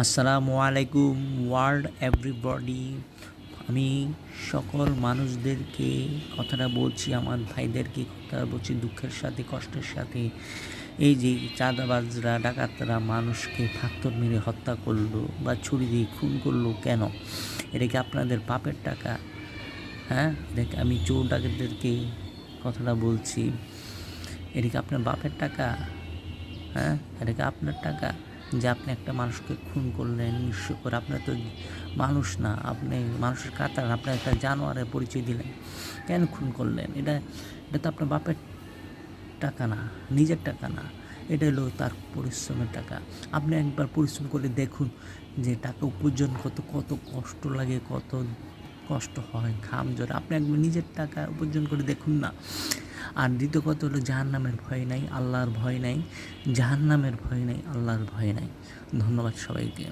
আসসালামু আলাইকুম world everybody. আমি সকল মানুষদেরকে কথাটা বলছি, আমার ভাইদেরকে কথা বলছি দুঃখের সাথে কষ্টের সাথে। এই যে চাঁদাবাজরা ডাকাতরা মানুষকে ফাত্তর মেরে হত্যা করলো বা ছুরি দিয়ে খুন করলো কেন? এটা কি আপনাদের পাপের টাকা? হ্যাঁ, এটাকে আমি চোর ডাকাতদেরকে কথাটা বলছি, এটা কি আপনার বাপের টাকা? হ্যাঁ, এটা কি আপনার টাকা যে আপনি একটা মানুষকে খুন করলেন নিঃস্ব করে? আপনার তো মানুষ না, আপনি মানুষের কাতার, আপনি একটা জানোয়ারের পরিচয় দিলেন। কেন খুন করলেন? এটা এটা তো আপনার বাপের টাকা না, নিজের টাকা না, এটা হলো তার পরিশ্রমের টাকা। আপনি একবার পরিশ্রম করে দেখুন যে টাকা উপার্জন কত কত কষ্ট লাগে, কত কষ্ট হয়, ঘাম ঝরে। আপনি একবার নিজের টাকা উপার্জন করে দেখুন না। আর দ্বিতীয় কথা হলো জাহান্নামের ভয় নাই, আল্লাহর ভয় নাই। জাহান্নামের ভয় নাই, আল্লাহর ভয় নাই। ধন্যবাদ সবাইকে।